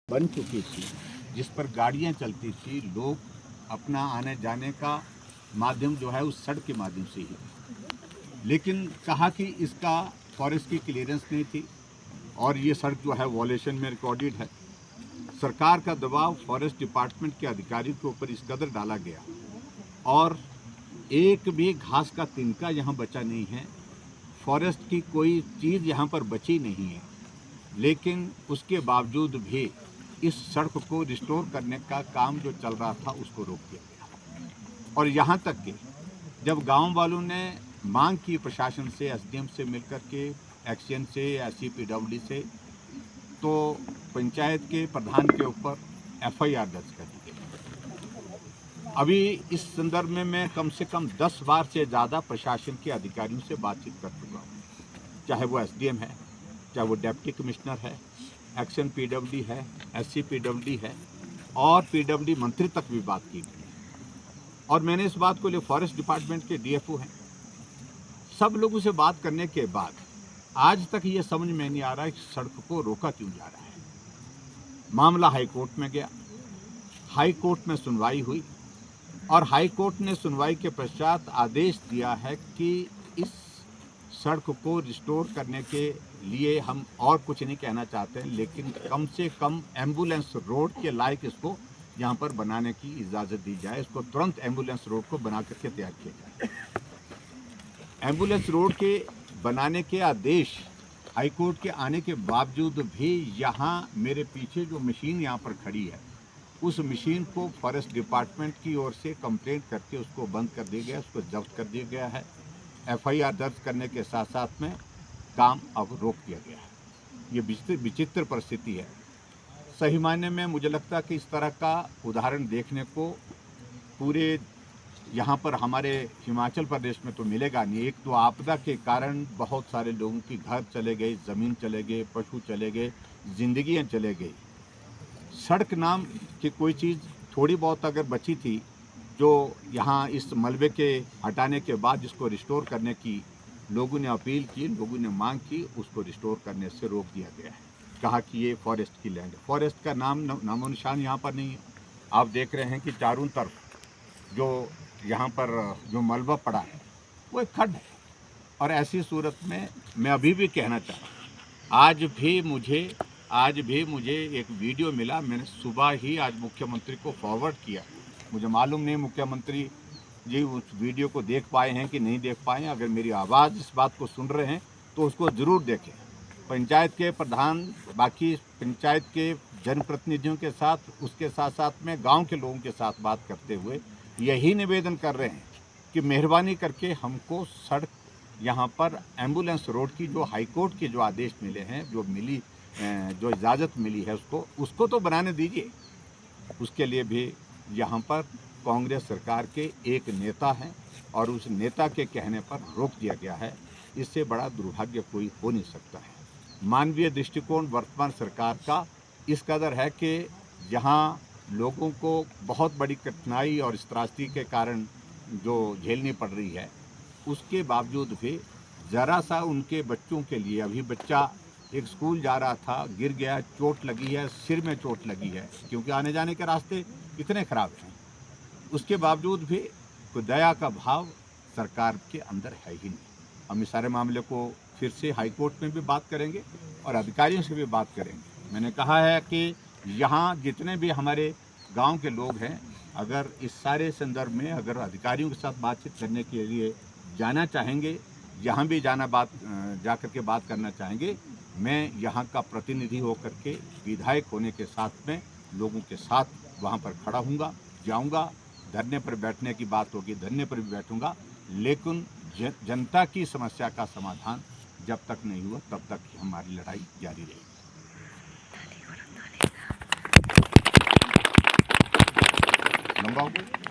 बन चुकी थी, जिस पर गाड़ियां चलती थी, लोग अपना आने जाने का माध्यम जो है उस सड़क के माध्यम से ही, लेकिन कहा कि इसका फॉरेस्ट की क्लियरेंस नहीं थी और ये सड़क जो है वॉलेशन में रिकॉर्डेड है। सरकार का दबाव फॉरेस्ट डिपार्टमेंट के अधिकारियों के ऊपर इस कदर डाला गया और एक भी घास का तिनका यहाँ बचा नहीं है, फॉरेस्ट की कोई चीज़ यहाँ पर बची नहीं है, लेकिन उसके बावजूद भी इस सड़क को रिस्टोर करने का काम जो चल रहा था उसको रोक दिया गया। और यहाँ तक कि जब गांव वालों ने मांग की प्रशासन से, एसडीएम से मिलकर के, एक्शन से, एससीपीडब्ल्यू से, तो पंचायत के प्रधान के ऊपर एफआईआर दर्ज कर दी गई। अभी इस संदर्भ में मैं कम से कम 10 बार से ज़्यादा प्रशासन के अधिकारियों से बातचीत कर चुका हूँ, चाहे वो एसडीएम है, चाहे वो डिप्टी कमिश्नर है, एक्शन पीडब्ल्यू है, एससीपीडब्ल्यू है और पीडब्ल्यू मंत्री तक भी बात की गई। और मैंने इस बात को लिए फॉरेस्ट डिपार्टमेंट के डीएफओ हैं, सब लोगों से बात करने के बाद आज तक ये समझ में नहीं आ रहा है कि सड़क को रोका क्यों जा रहा है। मामला हाई कोर्ट में गया, हाई कोर्ट में सुनवाई हुई और हाई कोर्ट ने सुनवाई के पश्चात आदेश दिया है कि इस सड़क को रिस्टोर करने के लिए हम और कुछ नहीं कहना चाहते हैं, लेकिन कम से कम एम्बुलेंस रोड के लायक इसको यहाँ पर बनाने की इजाज़त दी जाए। इसको तुरंत एम्बुलेंस रोड को बना करके तैयार किया जाए। एम्बुलेंस रोड के बनाने के आदेश हाईकोर्ट के आने के बावजूद भी यहाँ मेरे पीछे जो मशीन यहाँ पर खड़ी है, उस मशीन को फॉरेस्ट डिपार्टमेंट की ओर से कंप्लेंट करके उसको बंद कर दिया गया, उसको जब्त कर दिया गया है। एफआईआर दर्ज करने के साथ साथ में काम अब रोक दिया गया है। ये विचित्र परिस्थिति है। सही मायने में मुझे लगता है कि इस तरह का उदाहरण देखने को पूरे यहाँ पर हमारे हिमाचल प्रदेश में तो मिलेगा नहीं। एक तो आपदा के कारण बहुत सारे लोगों की घर चले गए, ज़मीन चले गए, पशु चले गए, जिंदगियाँ चले गई। सड़क नाम की कोई चीज़ थोड़ी बहुत अगर बची थी, जो यहाँ इस मलबे के हटाने के बाद जिसको रिस्टोर करने की लोगों ने अपील की, लोगों ने मांग की, उसको रिस्टोर करने से रोक दिया गया है। कहा कि ये फॉरेस्ट की लैंड है। फॉरेस्ट का नामो निशान यहाँ पर नहीं है। आप देख रहे हैं कि चारों तरफ जो यहाँ पर जो मलबा पड़ा है वो एक खड्ड है। और ऐसी सूरत में मैं अभी भी कहना चाह रहा हूँ, आज भी मुझे एक वीडियो मिला, मैंने सुबह ही आज मुख्यमंत्री को फॉरवर्ड किया। मुझे मालूम नहीं मुख्यमंत्री जी उस वीडियो को देख पाए हैं कि नहीं देख पाए हैं। अगर मेरी आवाज़ इस बात को सुन रहे हैं तो उसको ज़रूर देखें। पंचायत के प्रधान, बाकी पंचायत के जनप्रतिनिधियों के साथ, उसके साथ साथ में गांव के लोगों के साथ बात करते हुए यही निवेदन कर रहे हैं कि मेहरबानी करके हमको सड़क यहाँ पर एम्बुलेंस रोड की जो हाईकोर्ट के जो आदेश मिले हैं, जो इजाज़त मिली है, उसको तो बनाने दीजिए। उसके लिए भी यहाँ पर कांग्रेस सरकार के एक नेता हैं और उस नेता के कहने पर रोक दिया गया है। इससे बड़ा दुर्भाग्य कोई हो नहीं सकता है। मानवीय दृष्टिकोण वर्तमान सरकार का इस कदर है कि यहाँ लोगों को बहुत बड़ी कठिनाई और इस त्रासदी के कारण जो झेलनी पड़ रही है, उसके बावजूद भी ज़रा सा उनके बच्चों के लिए, अभी बच्चा एक स्कूल जा रहा था, गिर गया, चोट लगी है, सिर में चोट लगी है, क्योंकि आने जाने के रास्ते इतने ख़राब हैं, उसके बावजूद भी कोई दया का भाव सरकार के अंदर है ही नहीं। हम इस सारे मामले को फिर से हाई कोर्ट में भी बात करेंगे और अधिकारियों से भी बात करेंगे। मैंने कहा है कि यहाँ जितने भी हमारे गांव के लोग हैं, अगर इस सारे संदर्भ में अगर अधिकारियों के साथ बातचीत करने के लिए जाना चाहेंगे, यहाँ भी जा कर के बात करना चाहेंगे, मैं यहाँ का प्रतिनिधि होकर के, विधायक होने के साथ में लोगों के साथ वहाँ पर खड़ा हूँगा, जाऊँगा। धरने पर बैठने की बात होगी, धरने पर भी बैठूँगा, लेकिन जनता की समस्या का समाधान जब तक नहीं हुआ तब तक हमारी लड़ाई जारी रहेगी। लंबा हो गया।